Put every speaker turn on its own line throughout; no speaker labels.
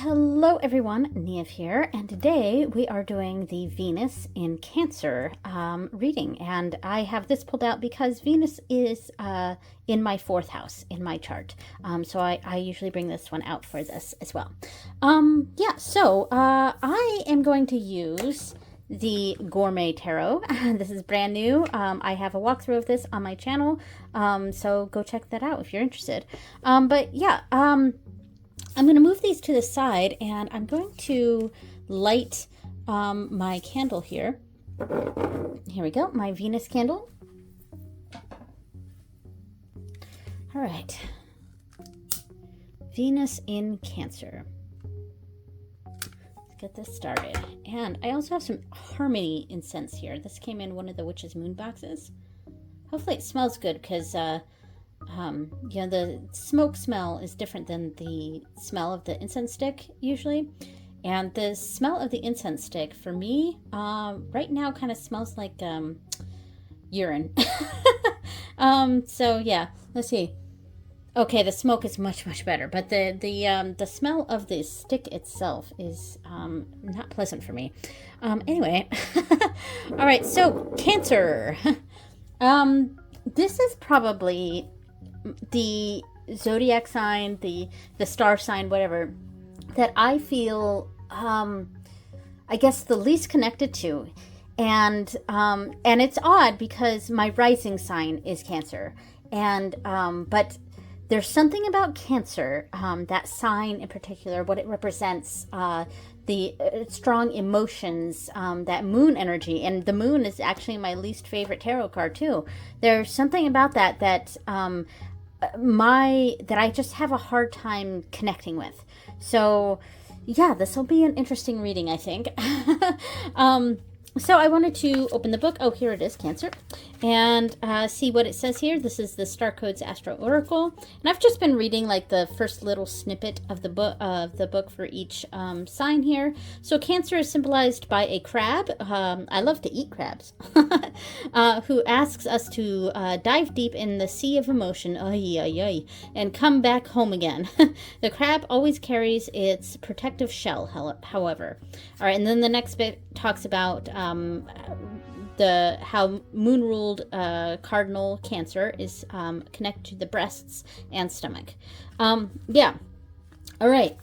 Hello everyone, Neve here, and today we are doing the Venus in Cancer reading, and I have this pulled out because Venus is in my fourth house in my chart, so I usually bring this one out for this as well. I am going to use the Gourmet Tarot. This is brand new. I have a walkthrough of this on my channel, so go check that out if you're interested. I'm going to move these to the side, and I'm going to light my candle here. Here we go, my Venus candle. All right. Venus in Cancer. Let's get this started. And I also have some Harmony incense here. This came in one of the Witch's Moon boxes. Hopefully it smells good because the smoke smell is different than the smell of the incense stick usually. And the smell of the incense stick for me right now kind of smells like urine. So yeah, let's see. Okay, the smoke is much better, but the smell of the stick itself is not pleasant for me. Anyway, all right, so Cancer. This is probably the zodiac sign, the star sign, whatever, that I feel I guess the least connected to. And it's odd because my rising sign is Cancer, and but there's something about Cancer, that sign in particular, what it represents, the strong emotions, that moon energy. And the moon is actually my least favorite tarot card too. There's something about that I just have a hard time connecting with. So yeah, this will be an interesting reading, I think. So I wanted to open the book. Oh, here it is, Cancer. And see what it says here. This is the Star Codes Astro Oracle. And I've just been reading like the first little snippet of the book for each sign here. So Cancer is symbolized by a crab. I love to eat crabs. Who asks us to dive deep in the sea of emotion, and come back home again. The crab always carries its protective shell, however. All right, and then the next bit talks about how moon ruled cardinal Cancer is connected to the breasts and stomach. All right.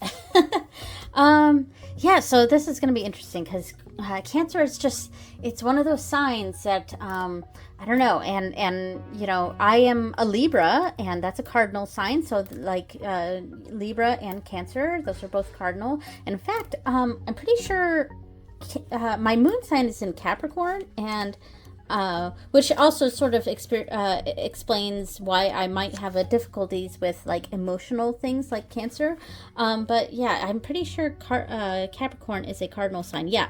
So this is going to be interesting because Cancer is it's one of those signs that I don't know, and I am a Libra, and that's a cardinal sign, so like Libra and Cancer, those are both cardinal. And in fact, I'm pretty sure my moon sign is in Capricorn, and which also sort of explains why I might have difficulties with like emotional things like Cancer. But yeah, I'm pretty sure Capricorn is a cardinal sign. Yeah.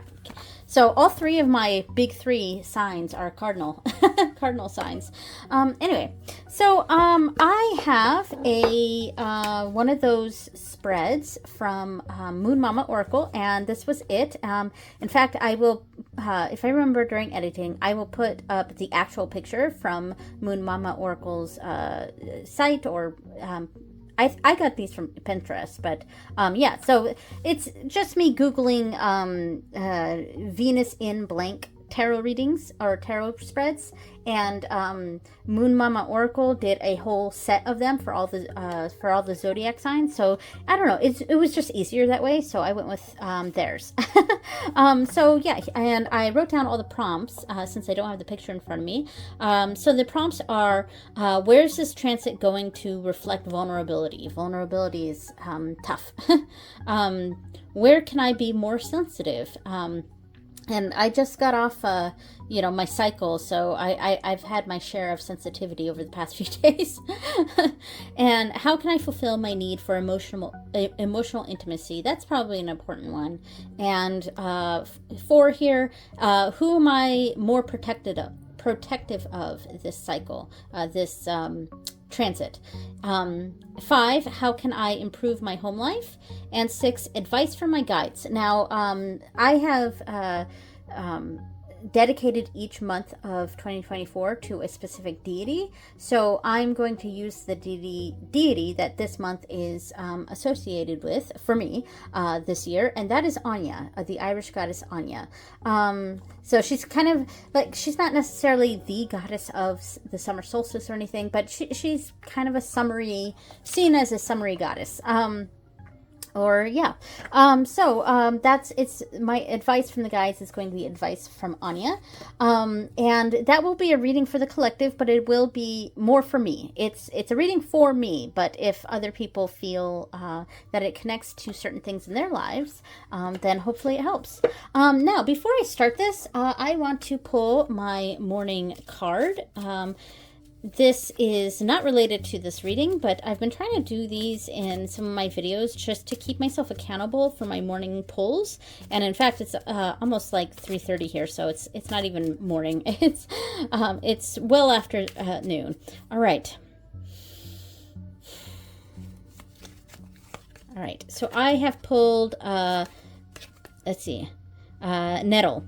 So all three of my big three signs are cardinal signs. Anyway, so I have a one of those spreads from Moon Mama Oracle, and this was it. In fact, I will, if I remember during editing, I will put up the actual picture from Moon Mama Oracle's site, or I got these from Pinterest, but so it's just me Googling Venus in blank tarot readings or tarot spreads, and Moon Mama Oracle did a whole set of them for all the zodiac signs. So I don't know, it was just easier that way, so I went with theirs. So yeah, and I wrote down all the prompts since I don't have the picture in front of me. So the prompts are, where's this transit going to reflect vulnerability? Vulnerability is tough. Where can I be more sensitive? And I just got off, my cycle, so I've had my share of sensitivity over the past few days. And how can I fulfill my need for emotional intimacy? That's probably an important one. And 4 here, who am I more protective of this cycle, this transit? 5, how can I improve my home life? And 6, advice from my guides. Now, I have dedicated each month of 2024 to a specific deity. So I'm going to use the deity that this month is associated with for me this year, and that is Anya, the Irish goddess Anya. So she's kind of like, she's not necessarily the goddess of the summer solstice or anything, but she's kind of seen as a summery goddess. It's my advice from the guys is going to be advice from Anya. And that will be a reading for the collective, but it will be more for me. It's a reading for me, but if other people feel that it connects to certain things in their lives, then hopefully it helps. Now, before I start this, I want to pull my morning card. This is not related to this reading, but I've been trying to do these in some of my videos just to keep myself accountable for my morning pulls. And in fact, it's almost like 3:30 here, so it's not even morning. It's well after noon. All right. All right. So I have pulled. Let's see, nettle.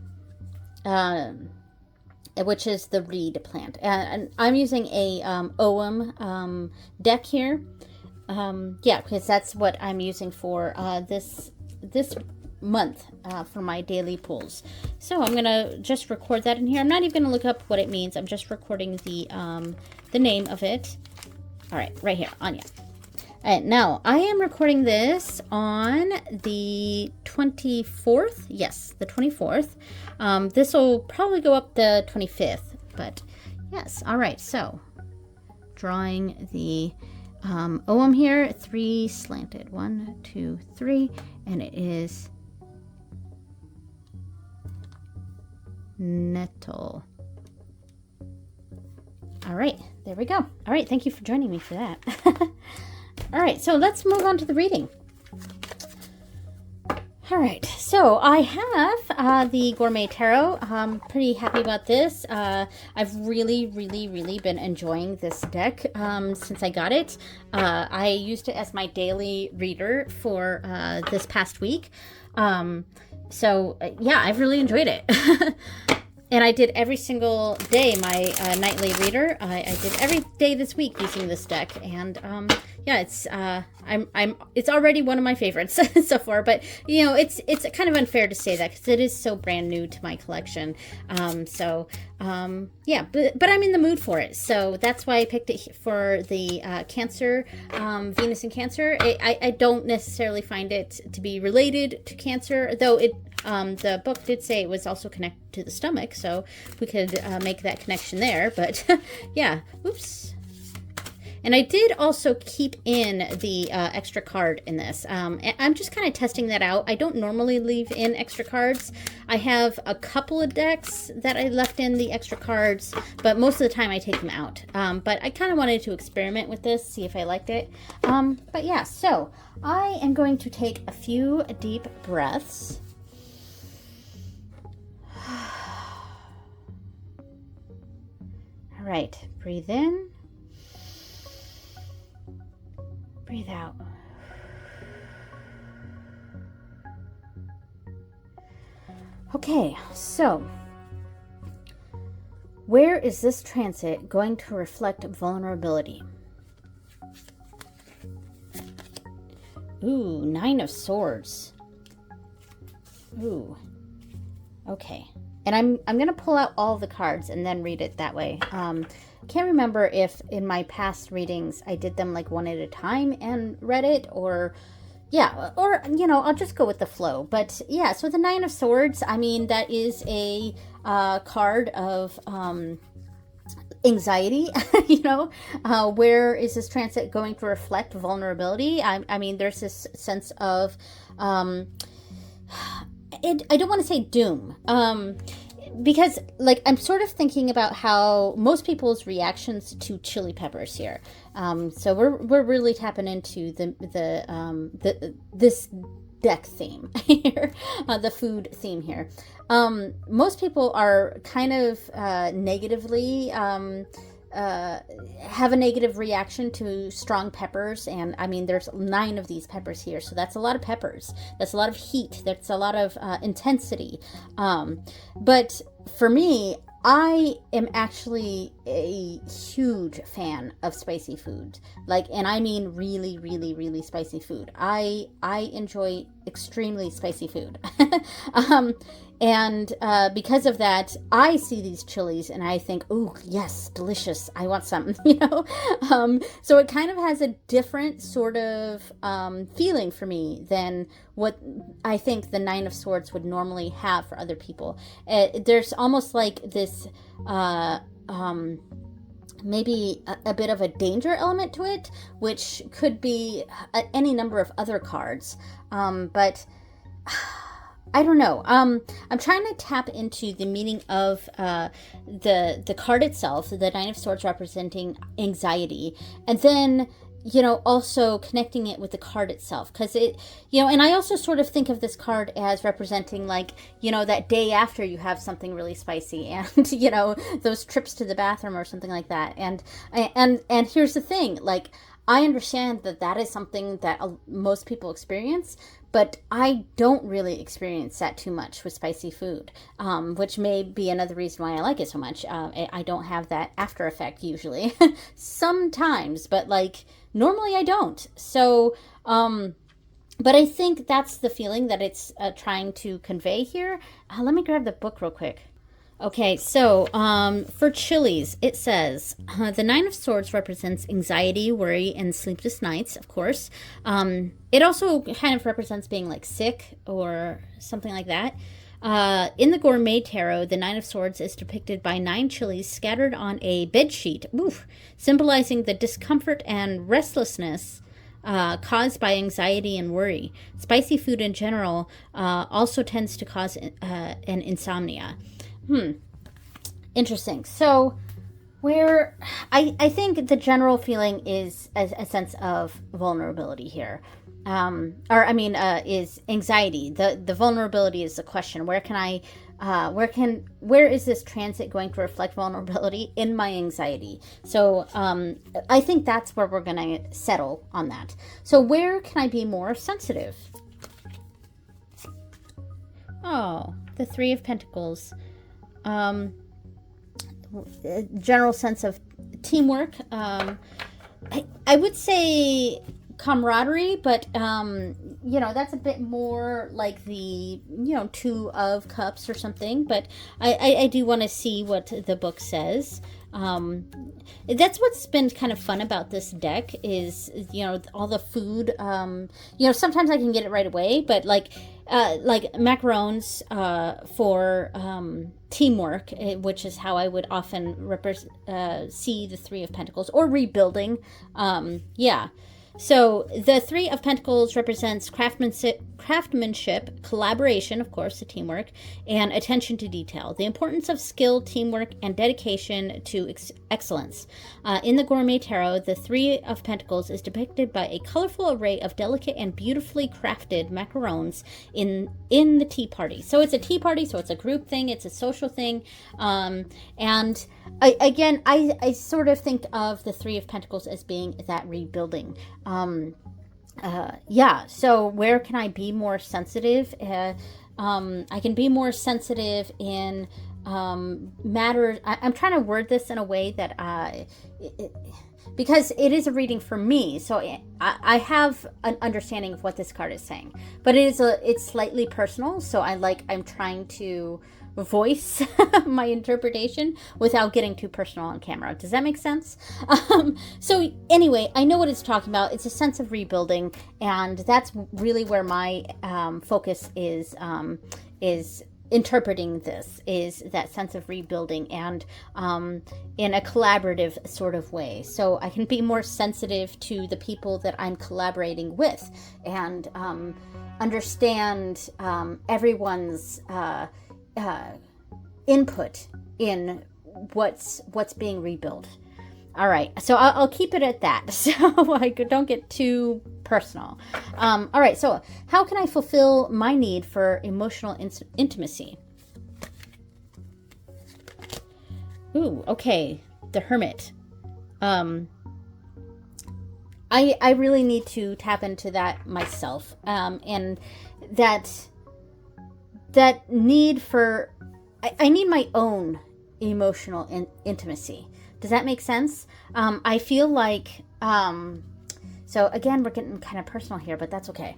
Which is the reed plant. And I'm using a Ogham deck here. Because that's what I'm using for this month for my daily pulls. So I'm gonna just record that in here. I'm not even gonna look up what it means. I'm just recording the name of it. All right, right here, Anya. All right, now I am recording this on the 24th. Yes, the 24th. This will probably go up the 25th, but yes. All right, so drawing the Ogham here, 3 slanted, 1, 2, 3, and it is nettle. All right, there we go. All right, thank you for joining me for that. All right, so let's move on to the reading. All right, so I have the Gourmet Tarot. I'm pretty happy about this. I've really been enjoying this deck since I got it. I used it as my daily reader for this past week. Yeah, I've really enjoyed it. And I did every single day my nightly reader. I did every day this week using this deck, and yeah, it's already one of my favorites so far. But you know, it's kind of unfair to say that because it is so brand new to my collection. Yeah, but I'm in the mood for it, so that's why I picked it for the Cancer, Venus in Cancer. I don't necessarily find it to be related to Cancer, though it. The book did say it was also connected to the stomach, so we could make that connection there. But yeah, oops. And I did also keep in the extra card in this. I'm just kind of testing that out. I don't normally leave in extra cards. I have a couple of decks that I left in the extra cards, but most of the time I take them out. But I kind of wanted to experiment with this, see if I liked it. But yeah, so I am going to take a few deep breaths. All right, breathe in, breathe out. Okay, so where is this transit going to reflect vulnerability? Ooh, 9 of Swords. Ooh. Okay, and I'm gonna pull out all the cards and then read it that way. Can't remember if in my past readings I did them like one at a time and read it, or yeah, or you know, I'll just go with the flow. But yeah, so the 9 of Swords, I mean, that is a card of anxiety. You know, where is this transit going to reflect vulnerability? I mean, there's this sense of I don't want to say doom, because like I'm sort of thinking about how most people's reactions to chili peppers here. So we're really tapping into this deck theme here, the food theme here. Most people are kind of negatively have a negative reaction to strong peppers, and I mean there's 9 of these peppers here, so that's a lot of peppers, that's a lot of heat, that's a lot of intensity, but for me, I am actually a huge fan of spicy food. Like, and I mean really, really, really spicy food. I enjoy extremely spicy food. um, and because of that, I see these chilies and I think, oh, yes, delicious. I want some, So it kind of has a different sort of feeling for me than what I think the Nine of Swords would normally have for other people. There's almost like this maybe a bit of a danger element to it, which could be any number of other cards. But I don't know. I'm trying to tap into the meaning of the card itself, the Nine of Swords representing anxiety, and then also connecting it with the card itself, because and I also sort of think of this card as representing like, that day after you have something really spicy and, those trips to the bathroom or something like that. And here's the thing, like, I understand that is something that most people experience, but I don't really experience that too much with spicy food, which may be another reason why I like it so much. I don't have that after effect usually. Sometimes, but like normally I don't. So, but I think that's the feeling that it's trying to convey here. Let me grab the book real quick. Okay, so for chilies, it says, the Nine of Swords represents anxiety, worry, and sleepless nights, of course. It also kind of represents being like sick or something like that. In the Gourmet Tarot, the Nine of Swords is depicted by 9 chilies scattered on a bed sheet, symbolizing the discomfort and restlessness caused by anxiety and worry. Spicy food in general also tends to cause an insomnia. Interesting. So where I think the general feeling is a sense of vulnerability here. Is anxiety. The vulnerability is the question. Where is this transit going to reflect vulnerability in my anxiety? So I think that's where we're going to settle on that. So where can I be more sensitive? Oh, the Three of Pentacles. General sense of teamwork. I would say camaraderie, but that's a bit more like the Two of Cups or something. But I do want to see what the book says. That's what's been kind of fun about this deck is all the food. Sometimes I can get it right away, but like macarons for teamwork, which is how I would often see the Three of Pentacles, or rebuilding. So the Three of Pentacles represents craftsmanship, collaboration, of course, the teamwork, and attention to detail. The importance of skill, teamwork, and dedication to excellence. In the Gourmet Tarot, the Three of Pentacles is depicted by a colorful array of delicate and beautifully crafted macarons in the tea party. So it's a tea party, so it's a group thing, it's a social thing, and I sort of think of the Three of Pentacles as being that rebuilding. So where can I be more sensitive? I can be more sensitive in matters. I'm trying to word this in a way that because it is a reading for me, so I have an understanding of what this card is saying, but it's slightly personal, so I'm trying to voice my interpretation without getting too personal on camera. Does that make sense? So anyway, I know what it's talking about. It's a sense of rebuilding, and that's really where my focus is interpreting this, is that sense of rebuilding, and in a collaborative sort of way. So I can be more sensitive to the people that I'm collaborating with, and understand everyone's input in what's being rebuilt. All right, so I'll keep it at that, so I don't get too personal. All right, so how can I fulfill my need for emotional intimacy? Ooh, okay, the Hermit. I really need to tap into that myself, and that need for I need my own emotional intimacy. Does that make sense? I feel like, so again, we're getting kind of personal here, but that's okay.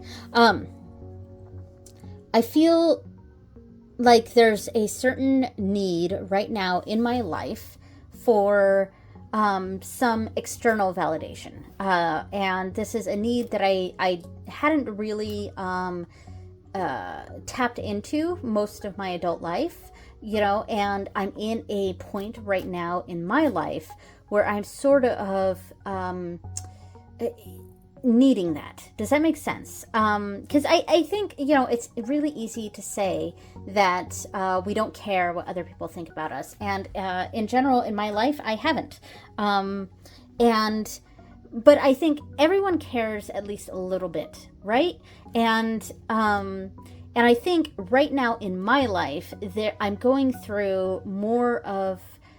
I feel like there's a certain need right now in my life for some external validation. And this is a need that I hadn't really tapped into most of my adult life, you know, and I'm in a point right now in my life where I'm sort of needing that. Does that make sense? Because I think, you know, it's really easy to say that we don't care what other people think about us. And in general, in my life, I haven't. But I think everyone cares at least a little bit, right? And I think right now in my life, I'm going through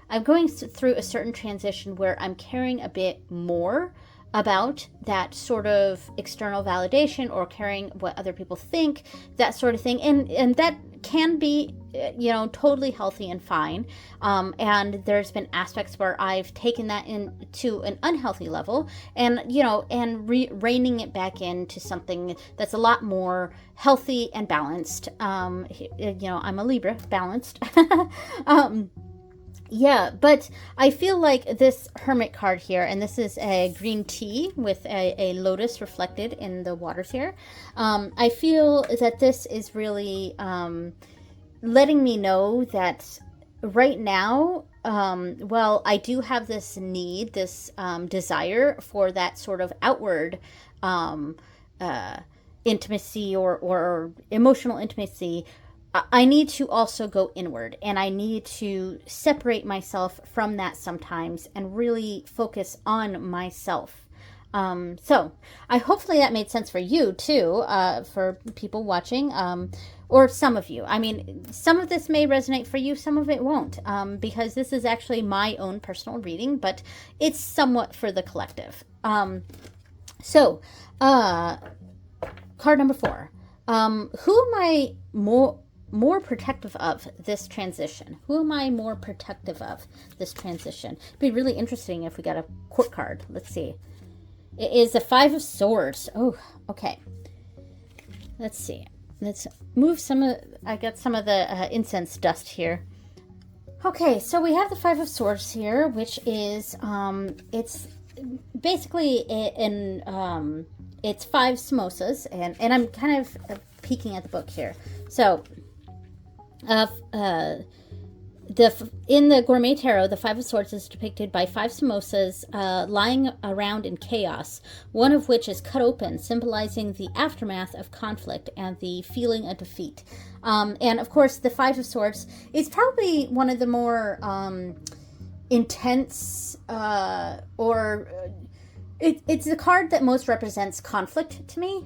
a certain transition where I'm caring a bit more about that sort of external validation, or caring what other people think, that sort of thing. And that can be, you know, totally healthy and fine. And there's been aspects where I've taken that into an unhealthy level, and, you know, and reining it back into something that's a lot more healthy and balanced. You know, I'm a Libra, balanced. Yeah, but I feel like this Hermit card here, and this is a green tea with a lotus reflected in the waters here. I feel that this is really letting me know that right now, well, I do have this need, this desire for that sort of outward intimacy or emotional intimacy. I need to also go inward, and I need to separate myself from that sometimes and really focus on myself. So hopefully that made sense for you too, for people watching, or some of you. I mean, some of this may resonate for you, some of it won't, because this is actually my own personal reading, but it's somewhat for the collective. So card number 4. Who am I more protective of this transition? Who am I more protective of this transition? It'd be really interesting if we got a court card. Let's see. It is the 5 of Swords. Oh, okay. Let's see. Let's move I got some of the incense dust here. Okay, so we have the 5 of Swords here, which is, it's basically it's 5 samosas, and I'm kind of peeking at the book here. So, in the Gourmet Tarot, the 5 of Swords is depicted by 5 samosas lying around in chaos, one of which is cut open, symbolizing the aftermath of conflict and the feeling of defeat. And of course, the 5 of Swords is probably one of the more intense, it's the card that most represents conflict to me.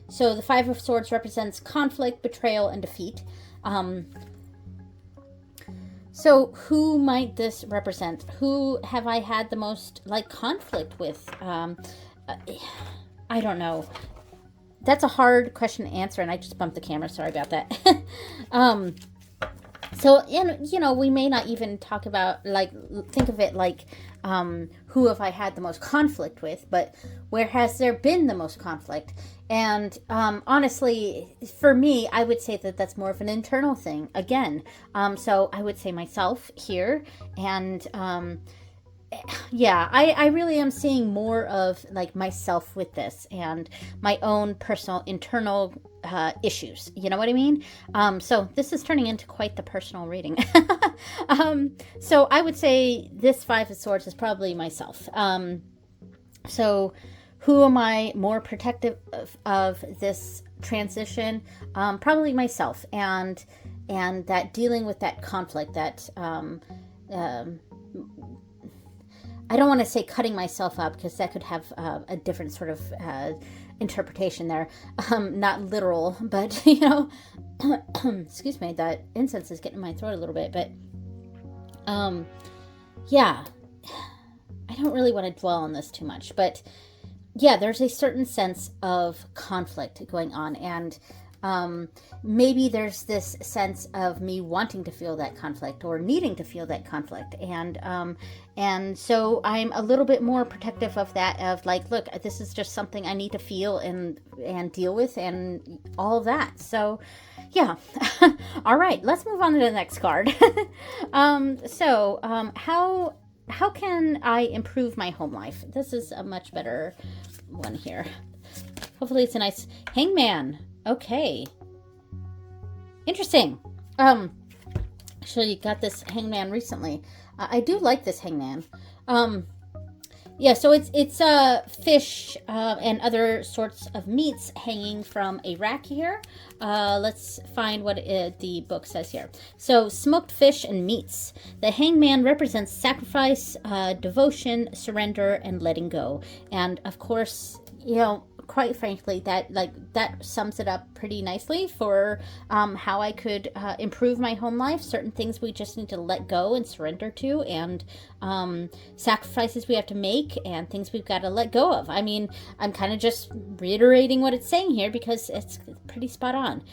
So the 5 of Swords represents conflict, betrayal, and defeat. So who might this represent? Who have I had the most conflict with? I don't know. That's a hard question to answer, and I just bumped the camera. Sorry about that. So, you know, we may not even talk about, think of it like, who have I had the most conflict with, but where has there been the most conflict? And honestly, for me, I would say that that's more of an internal thing, again. So I would say myself here, and yeah, I really am seeing more of myself with this, and my own personal internal issues. You know what I mean? So this is turning into quite the personal reading. So I would say this 5 of Swords is probably myself. So who am I more protective of this transition? Probably myself, and that dealing with that conflict, that I don't want to say cutting myself up, because that could have a different sort of interpretation there. Not literal, but, you know, excuse me, that incense is getting in my throat a little bit, but yeah, I don't really want to dwell on this too much, but yeah, there's a certain sense of conflict going on, and maybe there's this sense of me wanting to feel that conflict or needing to feel that conflict. And so I'm a little bit more protective of that, of like, look, this is just something I need to feel and deal with and all of that. So yeah. All right, let's move on to the next card. How can I improve my home life? This is a much better one here. Hopefully it's a nice hangman. Okay. Interesting. Actually got this hangman recently. I do like this hangman. Yeah, so it's fish and other sorts of meats hanging from a rack here. Let's find what the book says here. So, smoked fish and meats. The hangman represents sacrifice, devotion, surrender, and letting go. And of course, you know, quite frankly, that sums it up pretty nicely for how I could improve my home life. Certain things we just need to let go and surrender to, and sacrifices we have to make, and things we've got to let go of. I mean, I'm kind of just reiterating what it's saying here because it's pretty spot on.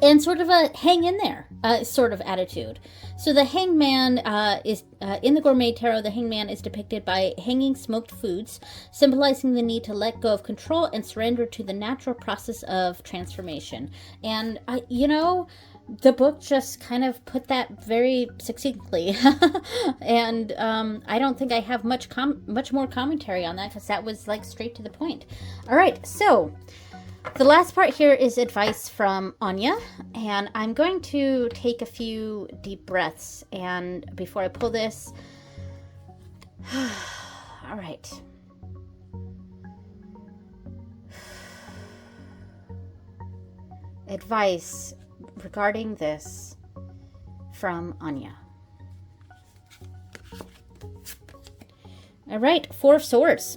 And sort of a hang in there sort of attitude. So the hangman is, in the Gourmet Tarot, the hangman is depicted by hanging smoked foods, symbolizing the need to let go of control and surrender to the natural process of transformation. And, you know, the book just kind of put that very succinctly. And I don't think I have much more commentary on that because that was like straight to the point. All right, so the last part here is advice from Anya, and I'm going to take a few deep breaths, and before I pull this, all right. Advice regarding this from Anya. All right, Four of Swords.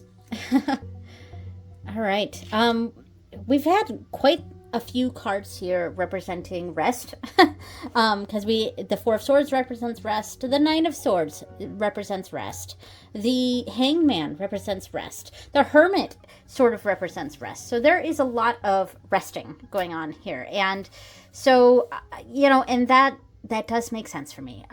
All right. We've had quite a few cards here representing rest, because the Four of Swords represents rest, the Nine of Swords represents rest, the Hangman represents rest, the Hermit sort of represents rest. So there is a lot of resting going on here, and so you know, and that does make sense for me.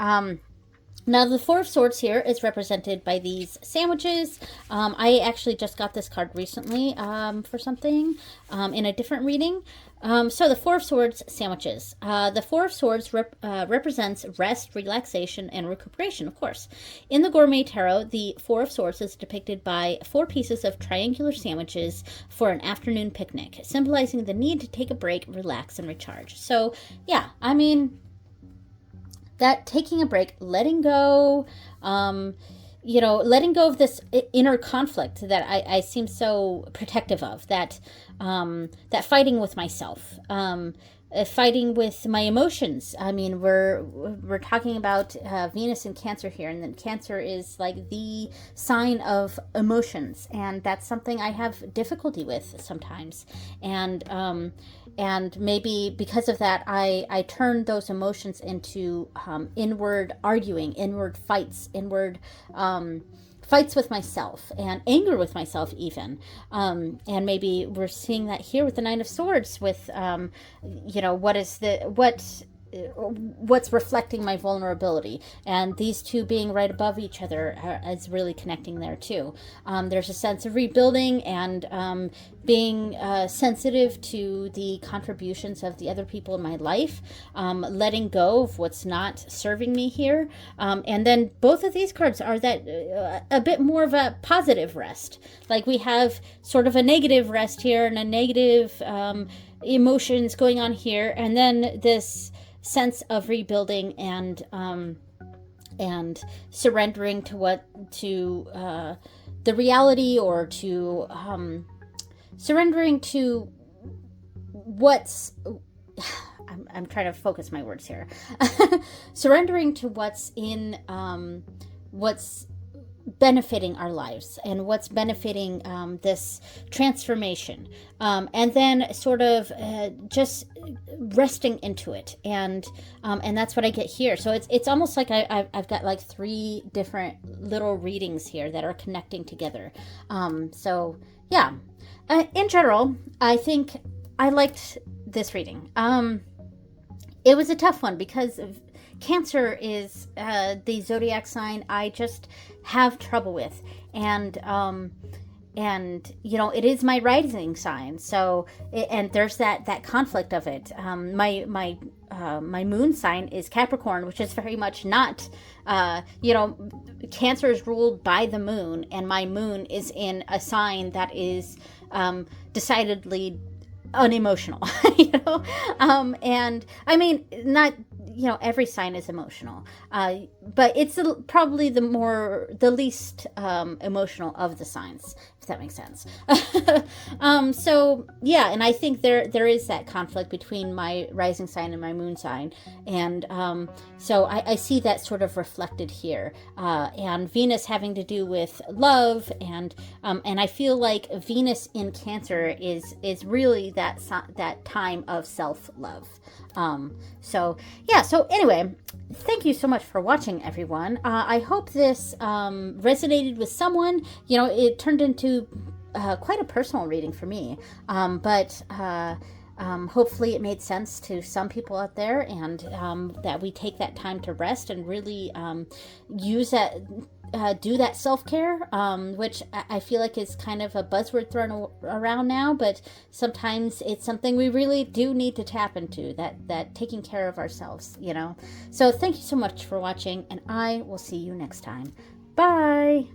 Now, the Four of Swords here is represented by these sandwiches. I actually just got this card recently for something in a different reading. So the Four of Swords sandwiches. The Four of Swords represents rest, relaxation, and recuperation, of course. In the Gourmet Tarot, the Four of Swords is depicted by 4 pieces of triangular sandwiches for an afternoon picnic, symbolizing the need to take a break, relax, and recharge. So, yeah, I mean, that taking a break, letting go, you know, letting go of this inner conflict that I seem so protective of, that fighting with myself, fighting with my emotions. I mean, we're talking about Venus and Cancer here, and then Cancer is like the sign of emotions, and that's something I have difficulty with sometimes. And maybe because of that, I turn those emotions into inward arguing, inward fights, inward fights with myself, and anger with myself even. And maybe we're seeing that here with the Nine of Swords with, you know, what's reflecting my vulnerability, and these two being right above each other is really connecting there too. There's a sense of rebuilding and being sensitive to the contributions of the other people in my life, letting go of what's not serving me here, and then both of these cards are that a bit more of a positive rest. Like we have sort of a negative rest here and a negative emotions going on here, and then this sense of rebuilding and surrendering to the reality, or to surrendering to what's I'm trying to focus my words here. Surrendering to what's in what's benefiting our lives and what's benefiting this transformation, and then sort of just resting into it, and that's what I get here. So it's almost like I've got like 3 different little readings here that are connecting together. So yeah, in general, I think I liked this reading. It was a tough one because Cancer is the zodiac sign I just have trouble with, and you know, it is my rising sign, so and there's that conflict of it. My moon sign is Capricorn, which is very much not, you know, Cancer is ruled by the moon, and my moon is in a sign that is decidedly unemotional, you know. And I mean, not, you know, every sign is emotional, but it's probably the least emotional of the signs, if that makes sense. So yeah, and I think there is that conflict between my rising sign and my moon sign, and so I see that sort of reflected here, and Venus having to do with love, and I feel like Venus in Cancer is really that time of self-love. So yeah, so anyway, thank you so much for watching, everyone. I hope this resonated with someone. You know, it turned into quite a personal reading for me, but hopefully it made sense to some people out there, and that we take that time to rest and really use that, do that self-care, which I feel like is kind of a buzzword thrown around now, but sometimes it's something we really do need to tap into, that taking care of ourselves, you know. So thank you so much for watching, and I will see you next time. Bye.